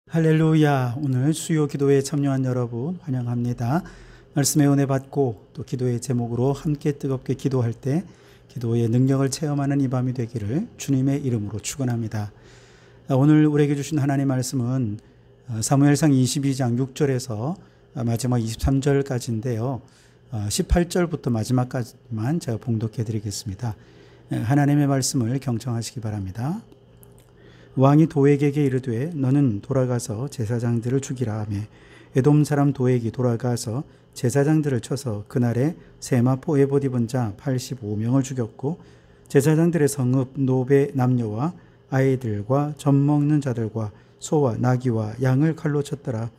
할렐루야. 오늘 수요 기도에 참여한 여러분 환영합니다. 말씀의 은혜 받고 또 기도의 제목으로 함께 뜨겁게 기도할 때 기도의 능력을 체험하는 이 밤이 되기를 주님의 이름으로 축원합니다. 오늘 우리에게 주신 하나님의 말씀은 사무엘상 22장 6절에서 마지막 23절까지인데요. 18절부터 마지막까지만 제가 봉독해 드리겠습니다. 하나님의 말씀을 경청하시기 바랍니다. 왕이 도액에게 이르되 너는 돌아가서 제사장들을 죽이라 하며 에돔 사람 도액이 돌아가서 제사장들을 쳐서 그날에 세마포 에봇 입은 자 85명을 죽였고 제사장들의 성읍 노베 남녀와 아이들과 젖 먹는 자들과 소와 나귀와 양을 칼로 쳤더라.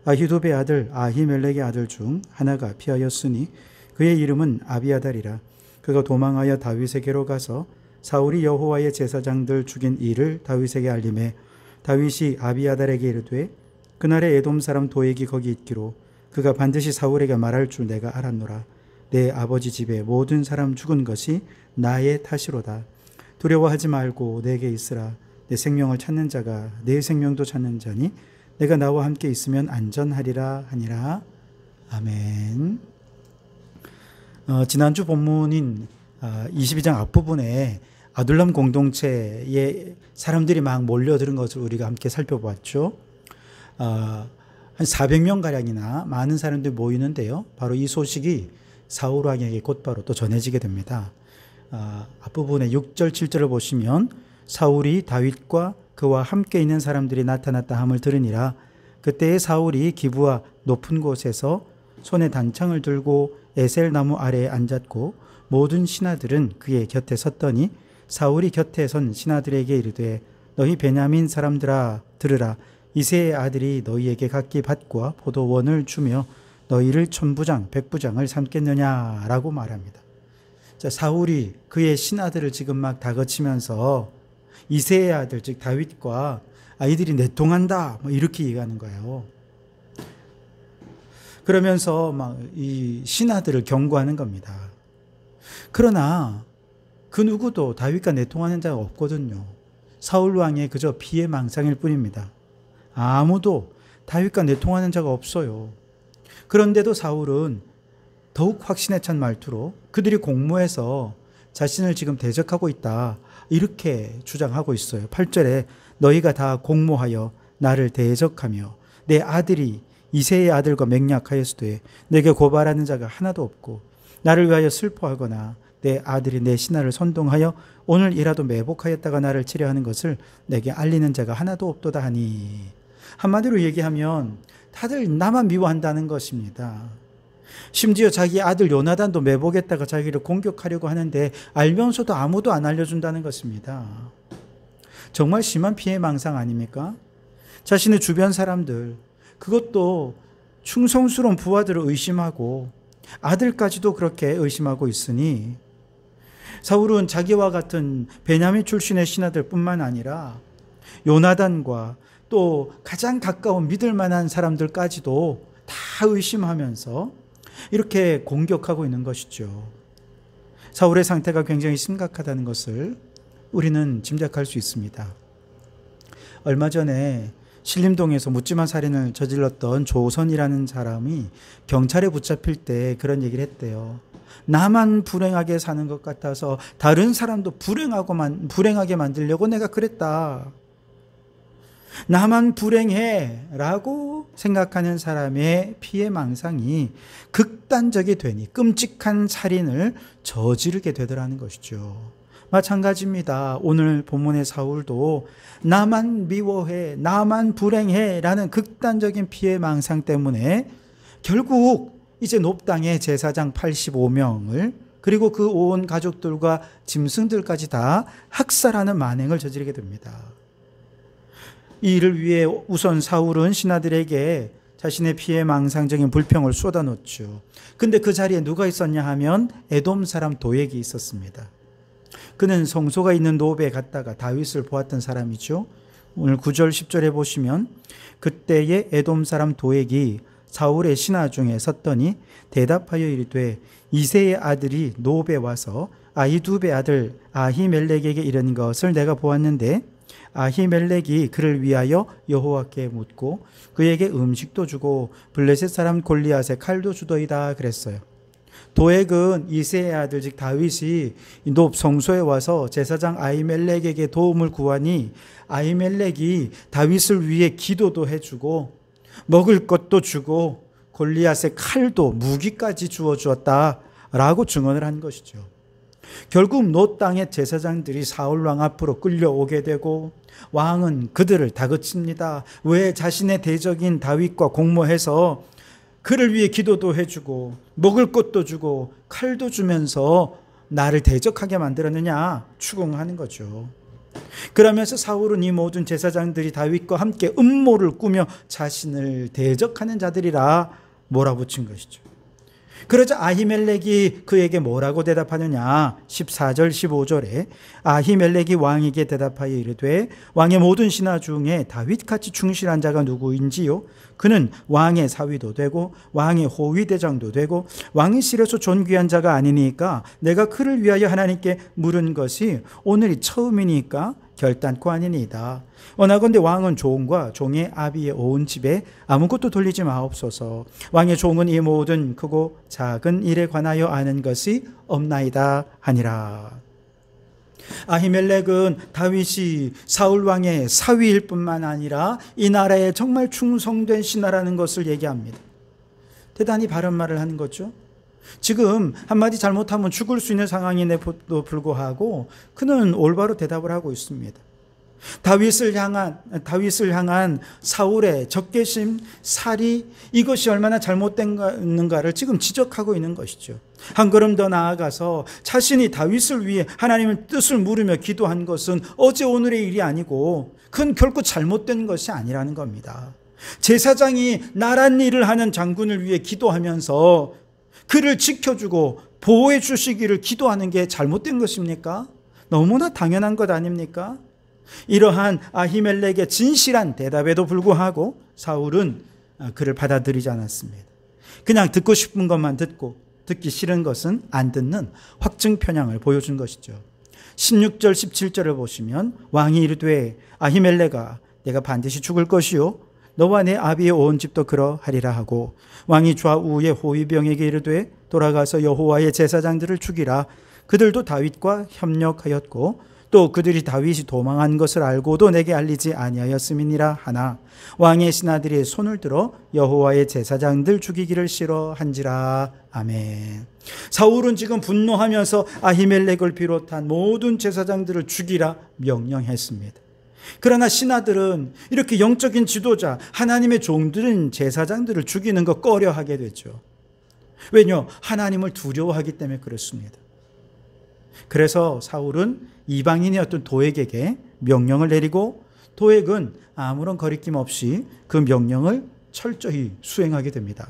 아히두베 아들 아히멜렉의 아들 중 하나가 피하였으니 그의 이름은 아비아달이라. 그가 도망하여 다윗에게로 가서 사울이 여호와의 제사장들 죽인 일을 다윗에게 알림해 다윗이 아비아달에게 이르되 그날에 에돔 사람 도액이 거기 있기로 그가 반드시 사울에게 말할 줄 내가 알았노라. 내 아버지 집에 모든 사람 죽은 것이 나의 탓이로다. 두려워하지 말고 내게 있으라. 내 생명을 찾는 자가 내 생명도 찾는 자니 내가 나와 함께 있으면 안전하리라 하니라. 아멘. 지난주 본문인 22장 앞부분에 아둘람 공동체에 사람들이 막 몰려드는 것을 우리가 함께 살펴봤죠. 한 400명가량이나 많은 사람들이 모이는데요. 바로 이 소식이 사울 왕에게 곧바로 또 전해지게 됩니다. 앞부분에 6절, 7절을 보시면 사울이 다윗과 그와 함께 있는 사람들이 나타났다 함을 들으니라. 그때에 사울이 기브아 높은 곳에서 손에 단창을 들고 에셀 나무 아래에 앉았고 모든 신하들은 그의 곁에 섰더니 사울이 곁에 선 신하들에게 이르되 너희 베냐민 사람들아 들으라. 이새의 아들이 너희에게 각기 밭과 포도원을 주며 너희를 천부장 백부장을 삼겠느냐라고 말합니다. 자, 사울이 그의 신하들을 지금 막 다그치면서 이새의 아들 즉 다윗과 아이들이 내통한다 이렇게 얘기하는 거예요. 그러면서 막 이 신하들을 경고하는 겁니다. 그러나 그 누구도 다윗과 내통하는 자가 없거든요. 사울 왕의 그저 피해망상일 뿐입니다. 아무도 다윗과 내통하는 자가 없어요. 그런데도 사울은 더욱 확신에 찬 말투로 그들이 공모해서 자신을 지금 대적하고 있다 이렇게 주장하고 있어요. 8절에 너희가 다 공모하여 나를 대적하며 내 아들이 이새의 아들과 맹약하였으되 내게 고발하는 자가 하나도 없고 나를 위하여 슬퍼하거나 내 아들이 내 신하를 선동하여 오늘이라도 매복하였다가 나를 치려하는 것을 내게 알리는 자가 하나도 없도다 하니. 한마디로 얘기하면 다들 나만 미워한다는 것입니다. 심지어 자기 아들 요나단도 매복했다가 자기를 공격하려고 하는데 알면서도 아무도 안 알려준다는 것입니다. 정말 심한 피해망상 아닙니까? 자신의 주변 사람들, 그것도 충성스러운 부하들을 의심하고 아들까지도 그렇게 의심하고 있으니 사울은 자기와 같은 베냐민 출신의 신하들 뿐만 아니라 요나단과 또 가장 가까운 믿을 만한 사람들까지도 다 의심하면서 이렇게 공격하고 있는 것이죠. 사울의 상태가 굉장히 심각하다는 것을 우리는 짐작할 수 있습니다. 얼마 전에 신림동에서 묻지마 살인을 저질렀던 조선이라는 사람이 경찰에 붙잡힐 때 그런 얘기를 했대요. 나만 불행하게 사는 것 같아서 다른 사람도 불행하게 만들려고 내가 그랬다. 나만 불행해 라고 생각하는 사람의 피해망상이 극단적이 되니 끔찍한 살인을 저지르게 되더라는 것이죠. 마찬가지입니다. 오늘 본문의 사울도 나만 미워해, 나만 불행해 라는 극단적인 피해망상 때문에 결국 이제 놉당의 제사장 85명을 그리고 그 온 가족들과 짐승들까지 다 학살하는 만행을 저지르게 됩니다. 이 일을 위해 우선 사울은 신하들에게 자신의 피해망상적인 불평을 쏟아놓죠. 근데 그 자리에 누가 있었냐 하면 에돔 사람 도액이 있었습니다. 그는 성소가 있는 노베에 갔다가 다윗을 보았던 사람이죠. 오늘 9절 10절에 보시면 그때의 에돔 사람 도액이 사울의 신하 중에 섰더니 대답하여 이르되 이새의 아들이 노베에 와서 아히두베 아들 아히멜렉에게 이른 것을 내가 보았는데 아히멜렉이 그를 위하여 여호와께 묻고 그에게 음식도 주고 블레셋 사람 골리앗의 칼도 주더이다 그랬어요. 도액은 이새의 아들 즉 다윗이 높 성소에 와서 제사장 아히멜렉에게 도움을 구하니 아히멜렉이 다윗을 위해 기도도 해주고 먹을 것도 주고 골리앗의 칼도 무기까지 주어 주었다라고 증언을 한 것이죠. 결국 노 땅의 제사장들이 사울 왕 앞으로 끌려오게 되고 왕은 그들을 다그칩니다. 왜 자신의 대적인 다윗과 공모해서 그를 위해 기도도 해주고 먹을 것도 주고 칼도 주면서 나를 대적하게 만들었느냐 추궁하는 거죠. 그러면서 사울은 이 모든 제사장들이 다윗과 함께 음모를 꾸며 자신을 대적하는 자들이라 몰아붙인 것이죠. 그러자 아히멜렉이 그에게 뭐라고 대답하느냐 14절 15절에 아히멜렉이 왕에게 대답하여 이르되 왕의 모든 신하 중에 다윗같이 충실한 자가 누구인지요? 그는 왕의 사위도 되고 왕의 호위대장도 되고 왕실에서 존귀한 자가 아니니까 내가 그를 위하여 하나님께 물은 것이 오늘이 처음이니까 결단코 아니니이다. 원하건대 왕은 종과 종의 아비의 온 집에 아무것도 돌리지 마옵소서. 왕의 종은 이 모든 크고 작은 일에 관하여 아는 것이 없나이다 하니라. 아히멜렉은 다윗이 사울 왕의 사위일 뿐만 아니라 이 나라에 정말 충성된 신하라는 것을 얘기합니다. 대단히 바른 말을 하는 거죠. 지금 한마디 잘못하면 죽을 수 있는 상황임에도 불구하고 그는 올바로 대답을 하고 있습니다. 다윗을 향한 사울의 적개심, 살이 이것이 얼마나 잘못된가를 지금 지적하고 있는 것이죠. 한 걸음 더 나아가서 자신이 다윗을 위해 하나님의 뜻을 물으며 기도한 것은 어제 오늘의 일이 아니고 그건 결코 잘못된 것이 아니라는 겁니다. 제사장이 나란 일을 하는 장군을 위해 기도하면서 그를 지켜주고 보호해 주시기를 기도하는 게 잘못된 것입니까? 너무나 당연한 것 아닙니까? 이러한 아히멜렉의 진실한 대답에도 불구하고 사울은 그를 받아들이지 않았습니다. 그냥 듣고 싶은 것만 듣고 듣기 싫은 것은 안 듣는 확증 편향을 보여준 것이죠. 16절 17절을 보시면 왕이 이르되 아히멜렉아 내가 반드시 죽을 것이요 너와 내 아비의 온 집도 그러하리라 하고 왕이 좌우의 호위병에게 이르되 돌아가서 여호와의 제사장들을 죽이라. 그들도 다윗과 협력하였고 또 그들이 다윗이 도망한 것을 알고도 내게 알리지 아니하였음이니라 하나 왕의 신하들이 손을 들어 여호와의 제사장들 죽이기를 싫어한지라. 아멘. 사울은 지금 분노하면서 아히멜렉을 비롯한 모든 제사장들을 죽이라 명령했습니다. 그러나 신하들은 이렇게 영적인 지도자 하나님의 종들인 제사장들을 죽이는 거 꺼려하게 되죠. 왜냐? 하나님을 두려워하기 때문에 그렇습니다. 그래서 사울은 이방인이었던 도액에게 명령을 내리고 도액은 아무런 거리낌 없이 그 명령을 철저히 수행하게 됩니다.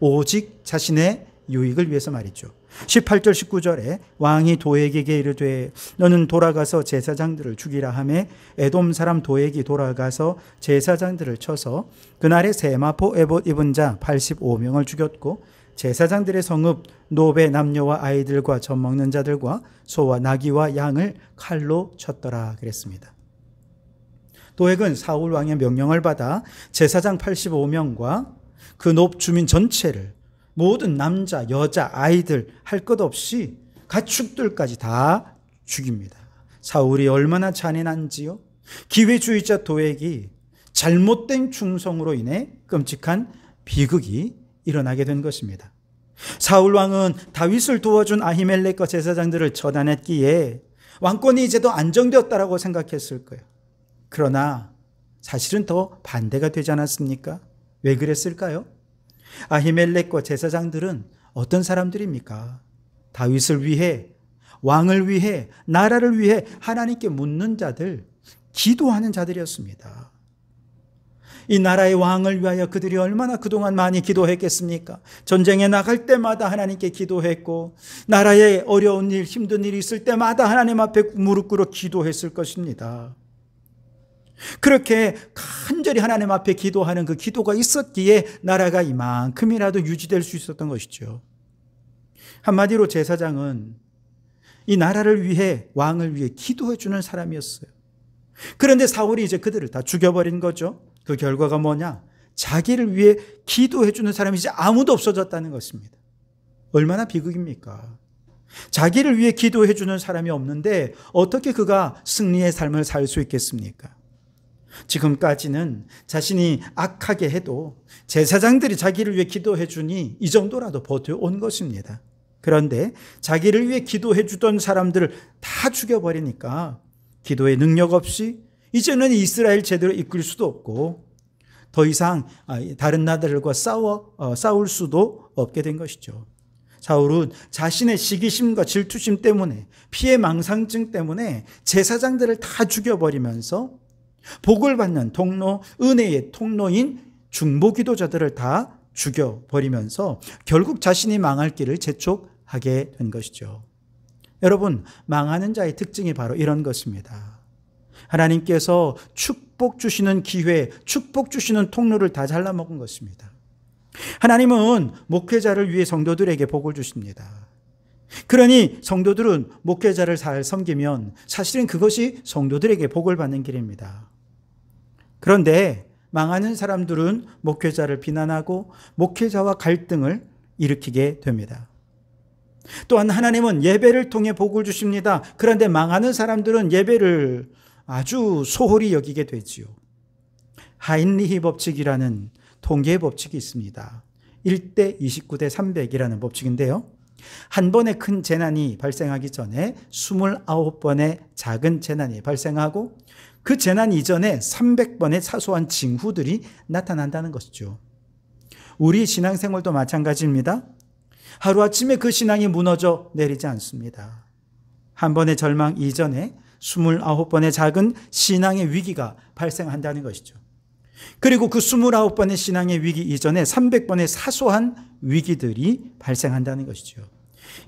오직 자신의 유익을 위해서 말이죠. 18절 19절에 왕이 도액에게 이르되 너는 돌아가서 제사장들을 죽이라 하매 에돔 사람 도액이 돌아가서 제사장들을 쳐서 그날에 세마포 에봇 입은 자 85명을 죽였고 제사장들의 성읍 노베 남녀와 아이들과 젖 먹는 자들과 소와 나귀와 양을 칼로 쳤더라 그랬습니다. 도액은 사울 왕의 명령을 받아 제사장 85명과 그 높 주민 전체를 모든 남자, 여자, 아이들 할 것 없이 가축들까지 다 죽입니다. 사울이 얼마나 잔인한지요. 기회주의자 도액이 잘못된 충성으로 인해 끔찍한 비극이 일어나게 된 것입니다. 사울 왕은 다윗을 도와준 아히멜렉과 제사장들을 처단했기에 왕권이 이제 더 안정되었다라고 생각했을 거예요. 그러나 사실은 더 반대가 되지 않았습니까? 왜 그랬을까요? 아히멜렉과 제사장들은 어떤 사람들입니까? 다윗을 위해, 왕을 위해, 나라를 위해 하나님께 묻는 자들, 기도하는 자들이었습니다. 이 나라의 왕을 위하여 그들이 얼마나 그동안 많이 기도했겠습니까? 전쟁에 나갈 때마다 하나님께 기도했고 나라에 어려운 일, 힘든 일이 있을 때마다 하나님 앞에 무릎 꿇어 기도했을 것입니다. 그렇게 간절히 하나님 앞에 기도하는 그 기도가 있었기에 나라가 이만큼이라도 유지될 수 있었던 것이죠. 한마디로 제사장은 이 나라를 위해, 왕을 위해 기도해 주는 사람이었어요. 그런데 사울이 이제 그들을 다 죽여버린 거죠. 그 결과가 뭐냐? 자기를 위해 기도해 주는 사람이 이제 아무도 없어졌다는 것입니다. 얼마나 비극입니까? 자기를 위해 기도해 주는 사람이 없는데 어떻게 그가 승리의 삶을 살 수 있겠습니까? 지금까지는 자신이 악하게 해도 제사장들이 자기를 위해 기도해 주니 이 정도라도 버텨온 것입니다. 그런데 자기를 위해 기도해 주던 사람들을 다 죽여버리니까 기도의 능력 없이 이제는 이스라엘 제대로 이끌 수도 없고 더 이상 다른 나라들과 싸울 수도 없게 된 것이죠. 사울은 자신의 시기심과 질투심 때문에, 피해 망상증 때문에 제사장들을 다 죽여버리면서 복을 받는 통로, 은혜의 통로인 중보기도자들을 다 죽여버리면서 결국 자신이 망할 길을 재촉하게 된 것이죠. 여러분, 망하는 자의 특징이 바로 이런 것입니다. 하나님께서 축복 주시는 기회, 축복 주시는 통로를 다 잘라먹은 것입니다. 하나님은 목회자를 위해 성도들에게 복을 주십니다. 그러니 성도들은 목회자를 잘 섬기면 사실은 그것이 성도들에게 복을 받는 길입니다. 그런데 망하는 사람들은 목회자를 비난하고 목회자와 갈등을 일으키게 됩니다. 또한 하나님은 예배를 통해 복을 주십니다. 그런데 망하는 사람들은 예배를 아주 소홀히 여기게 되지요. 하인리히 법칙이라는 통계의 법칙이 있습니다. 1대 29대 300이라는 법칙인데요. 한 번의 큰 재난이 발생하기 전에 29번의 작은 재난이 발생하고 그 재난 이전에 300번의 사소한 징후들이 나타난다는 것이죠. 우리 신앙생활도 마찬가지입니다. 하루아침에 그 신앙이 무너져 내리지 않습니다. 한 번의 절망 이전에 29번의 작은 신앙의 위기가 발생한다는 것이죠. 그리고 그 29번의 신앙의 위기 이전에 300번의 사소한 위기들이 발생한다는 것이죠.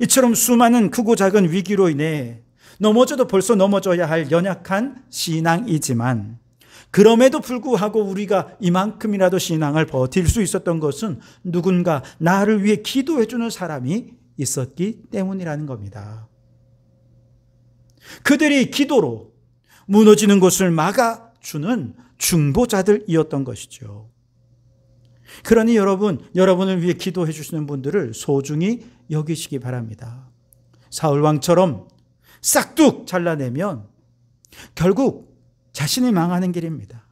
이처럼 수많은 크고 작은 위기로 인해 넘어져도 벌써 넘어져야 할 연약한 신앙이지만 그럼에도 불구하고 우리가 이만큼이라도 신앙을 버틸 수 있었던 것은 누군가 나를 위해 기도해 주는 사람이 있었기 때문이라는 겁니다. 그들이 기도로 무너지는 것을 막아주는 중보자들이었던 것이죠. 그러니 여러분을 위해 기도해 주시는 분들을 소중히 여기시기 바랍니다. 사울왕처럼 싹둑 잘라내면 결국 자신이 망하는 길입니다.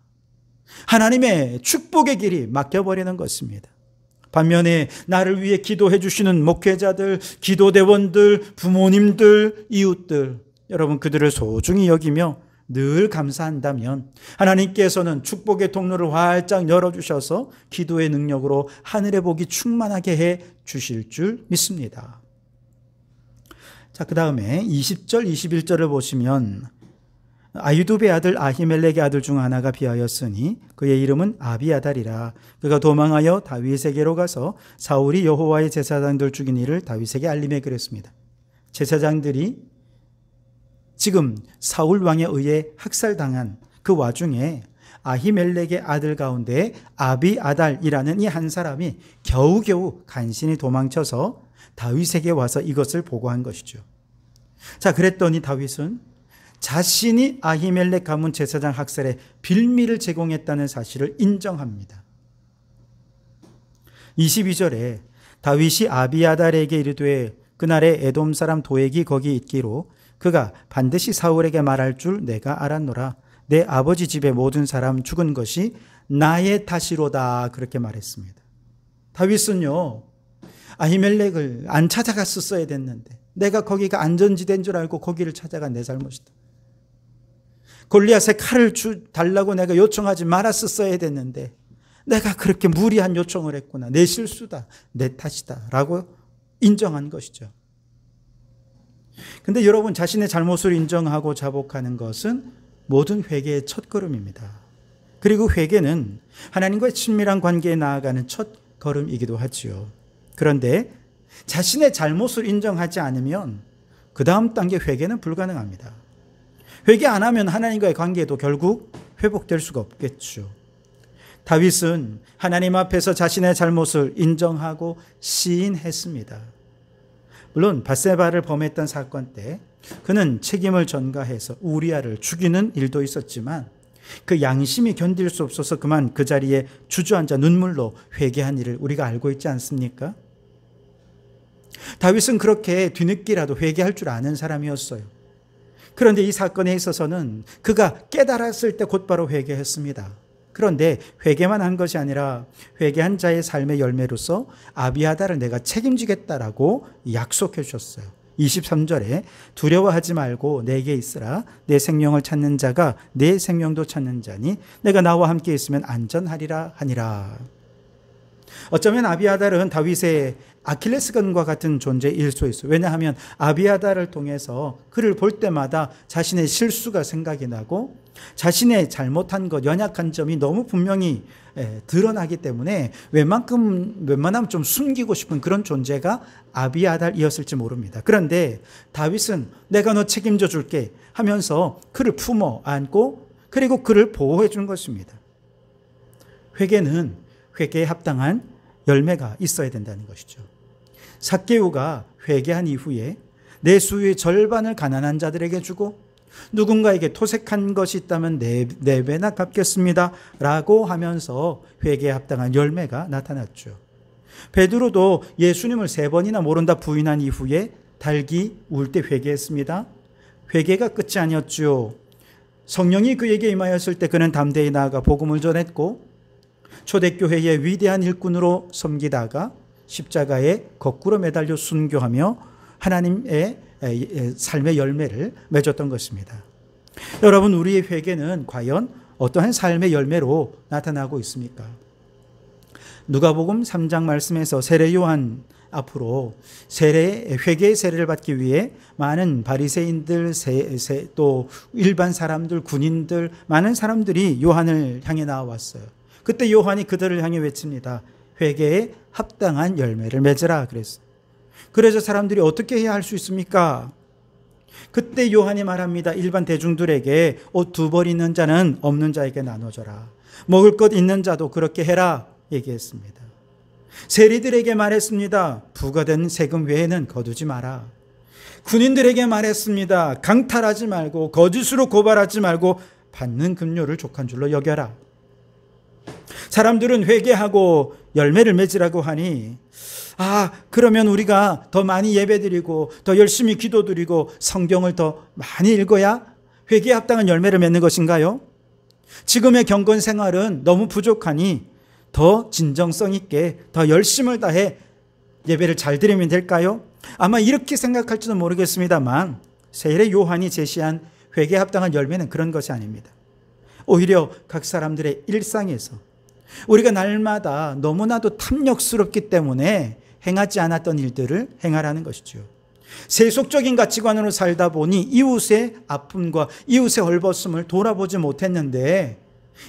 하나님의 축복의 길이 막혀버리는 것입니다. 반면에 나를 위해 기도해 주시는 목회자들, 기도대원들, 부모님들, 이웃들, 여러분 그들을 소중히 여기며 늘 감사한다면 하나님께서는 축복의 통로를 활짝 열어주셔서 기도의 능력으로 하늘의 복이 충만하게 해 주실 줄 믿습니다. 자, 그 다음에 20절, 21절을 보시면 아유두베 아들 아히멜렉의 아들 중 하나가 비하였으니 그의 이름은 아비아달이라. 그가 도망하여 다윗에게로 가서 사울이 여호와의 제사장들 죽인 일을 다윗에게 알림해 그랬습니다. 제사장들이 지금 사울 왕에 의해 학살당한 그 와중에 아히멜렉의 아들 가운데 아비아달이라는 이 한 사람이 겨우겨우 간신히 도망쳐서 다윗에게 와서 이것을 보고한 것이죠. 자, 그랬더니 다윗은 자신이 아히멜렉 가문 제사장 학살에 빌미를 제공했다는 사실을 인정합니다. 22절에 다윗이 아비아달에게 이르되 그날에 에돔 사람 도액이 거기 있기로 그가 반드시 사울에게 말할 줄 내가 알았노라. 내 아버지 집의 모든 사람 죽은 것이 나의 탓이로다. 그렇게 말했습니다. 다윗은요, 아히멜렉을 안 찾아갔었어야 됐는데 내가 거기가 안전지대인 줄 알고 거기를 찾아간 내 잘못이다. 골리앗의 칼을 달라고 내가 요청하지 말았었어야 됐는데 내가 그렇게 무리한 요청을 했구나. 내 실수다. 내 탓이다. 라고 인정한 것이죠. 근데 여러분, 자신의 잘못을 인정하고 자복하는 것은 모든 회개의 첫걸음입니다. 그리고 회개는 하나님과의 친밀한 관계에 나아가는 첫걸음이기도 하지요. 그런데 자신의 잘못을 인정하지 않으면 그 다음 단계 회개는 불가능합니다. 회개 안 하면 하나님과의 관계도 결국 회복될 수가 없겠죠. 다윗은 하나님 앞에서 자신의 잘못을 인정하고 시인했습니다. 물론 밧세바를 범했던 사건 때 그는 책임을 전가해서 우리아를 죽이는 일도 있었지만 그 양심이 견딜 수 없어서 그만 그 자리에 주저앉아 눈물로 회개한 일을 우리가 알고 있지 않습니까? 다윗은 그렇게 뒤늦게라도 회개할 줄 아는 사람이었어요. 그런데 이 사건에 있어서는 그가 깨달았을 때 곧바로 회개했습니다. 그런데 회개만 한 것이 아니라 회개한 자의 삶의 열매로서 아비아달을 내가 책임지겠다라고 약속해 주셨어요. 23절에 두려워하지 말고 내게 있으라. 내 생명을 찾는 자가 내 생명도 찾는 자니 내가 나와 함께 있으면 안전하리라 하니라. 어쩌면 아비아달은 다윗의 아킬레스건과 같은 존재일 수 있어요. 왜냐하면 아비아달을 통해서 그를 볼 때마다 자신의 실수가 생각이 나고 자신의 잘못한 것, 연약한 점이 너무 분명히 드러나기 때문에 웬만하면 좀 숨기고 싶은 그런 존재가 아비아달이었을지 모릅니다. 그런데 다윗은 내가 너 책임져 줄게 하면서 그를 품어 안고 그리고 그를 보호해 준 것입니다. 회개는 회개에 합당한 열매가 있어야 된다는 것이죠. 삭개오가 회개한 이후에 내 수유의 절반을 가난한 자들에게 주고 누군가에게 토색한 것이 있다면 네 배나 갚겠습니다 라고 하면서 회개에 합당한 열매가 나타났죠. 베드로도 예수님을 3번이나 모른다 부인한 이후에 달기 울 때 회개했습니다. 회개가 끝이 아니었죠. 성령이 그에게 임하였을 때 그는 담대히 나아가 복음을 전했고 초대교회의 위대한 일꾼으로 섬기다가 십자가에 거꾸로 매달려 순교하며 하나님의 삶의 열매를 맺었던 것입니다. 여러분, 우리의 회개는 과연 어떠한 삶의 열매로 나타나고 있습니까? 누가복음 3장 말씀에서 세례 요한 앞으로 회개의 세례를 받기 위해 많은 바리새인들, 또 일반 사람들, 군인들, 많은 사람들이 요한을 향해 나와왔어요. 그때 요한이 그들을 향해 외칩니다. 회개에 합당한 열매를 맺으라 그랬어요. 그래서 사람들이 어떻게 해야 할 수 있습니까? 그때 요한이 말합니다. 일반 대중들에게 옷 2벌 있는 자는 없는 자에게 나눠줘라. 먹을 것 있는 자도 그렇게 해라 얘기했습니다. 세리들에게 말했습니다. 부과된 세금 외에는 거두지 마라. 군인들에게 말했습니다. 강탈하지 말고 거짓으로 고발하지 말고 받는 급료를 족한 줄로 여겨라. 사람들은 회개하고 열매를 맺으라고 하니 그러면 우리가 더 많이 예배드리고 더 열심히 기도드리고 성경을 더 많이 읽어야 회개에 합당한 열매를 맺는 것인가요? 지금의 경건 생활은 너무 부족하니 더 진정성 있게 더 열심을 다해 예배를 잘 드리면 될까요? 아마 이렇게 생각할지도 모르겠습니다만 세례 요한이 제시한 회개에 합당한 열매는 그런 것이 아닙니다. 오히려 각 사람들의 일상에서 우리가 날마다 너무나도 탐욕스럽기 때문에 행하지 않았던 일들을 행하라는 것이죠. 세속적인 가치관으로 살다 보니 이웃의 아픔과 이웃의 헐벗음을 돌아보지 못했는데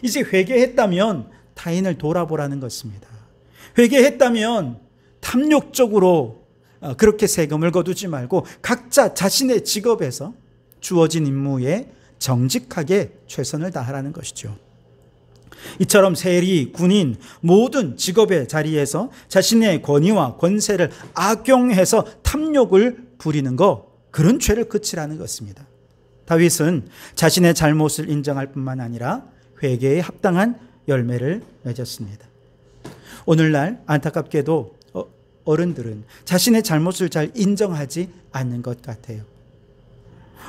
이제 회개했다면 타인을 돌아보라는 것입니다. 회개했다면 탐욕적으로 그렇게 세금을 거두지 말고 각자 자신의 직업에서 주어진 임무에 정직하게 최선을 다하라는 것이죠. 이처럼 세리, 군인, 모든 직업의 자리에서 자신의 권위와 권세를 악용해서 탐욕을 부리는 그런 죄를 그치라는 것입니다. 다윗은 자신의 잘못을 인정할 뿐만 아니라 회개에 합당한 열매를 맺었습니다. 오늘날 안타깝게도 어른들은 자신의 잘못을 잘 인정하지 않는 것 같아요.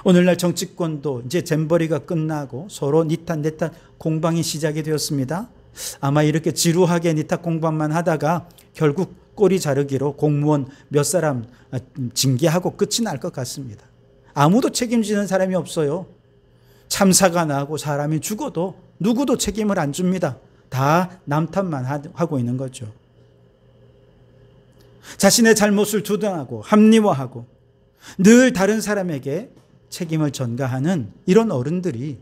오늘날 정치권도 이제 잼버리가 끝나고 서로 니탄 내탄 공방이 시작이 되었습니다. 아마 이렇게 지루하게 니탁 공방만 하다가 결국 꼬리 자르기로 공무원 몇 사람 징계하고 끝이 날 것 같습니다. 아무도 책임지는 사람이 없어요. 참사가 나고 사람이 죽어도 누구도 책임을 안 줍니다. 다 남 탓만 하고 있는 거죠. 자신의 잘못을 주장하고 합리화하고 늘 다른 사람에게 책임을 전가하는 이런 어른들이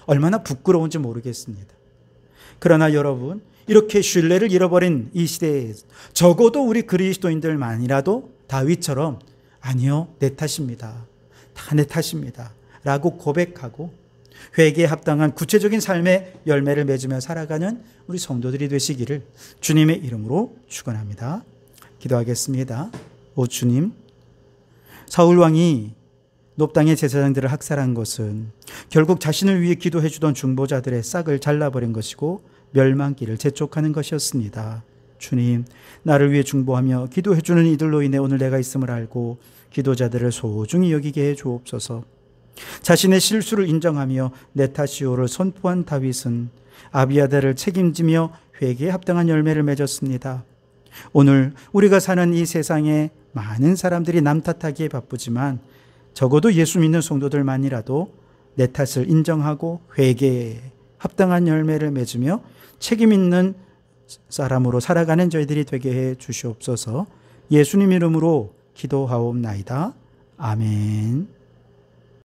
얼마나 부끄러운지 모르겠습니다. 그러나 여러분, 이렇게 신뢰를 잃어버린 이 시대에 적어도 우리 그리스도인들만이라도 다윗처럼 아니요, 내 탓입니다. 다 내 탓입니다. 라고 고백하고 회개에 합당한 구체적인 삶의 열매를 맺으며 살아가는 우리 성도들이 되시기를 주님의 이름으로 축원합니다. 기도하겠습니다. 오 주님, 사울왕이 높당의 제사장들을 학살한 것은 결국 자신을 위해 기도해 주던 중보자들의 싹을 잘라버린 것이고 멸망길을 재촉하는 것이었습니다. 주님, 나를 위해 중보하며 기도해 주는 이들로 인해 오늘 내가 있음을 알고 기도자들을 소중히 여기게 해 주옵소서. 자신의 실수를 인정하며 내 탓이오를 선포한 다윗은 아비아달을 책임지며 회개에 합당한 열매를 맺었습니다. 오늘 우리가 사는 이 세상에 많은 사람들이 남 탓하기에 바쁘지만 적어도 예수 믿는 성도들만이라도 내 탓을 인정하고 회개에 합당한 열매를 맺으며 책임 있는 사람으로 살아가는 저희들이 되게 해 주시옵소서. 예수님 이름으로 기도하옵나이다. 아멘.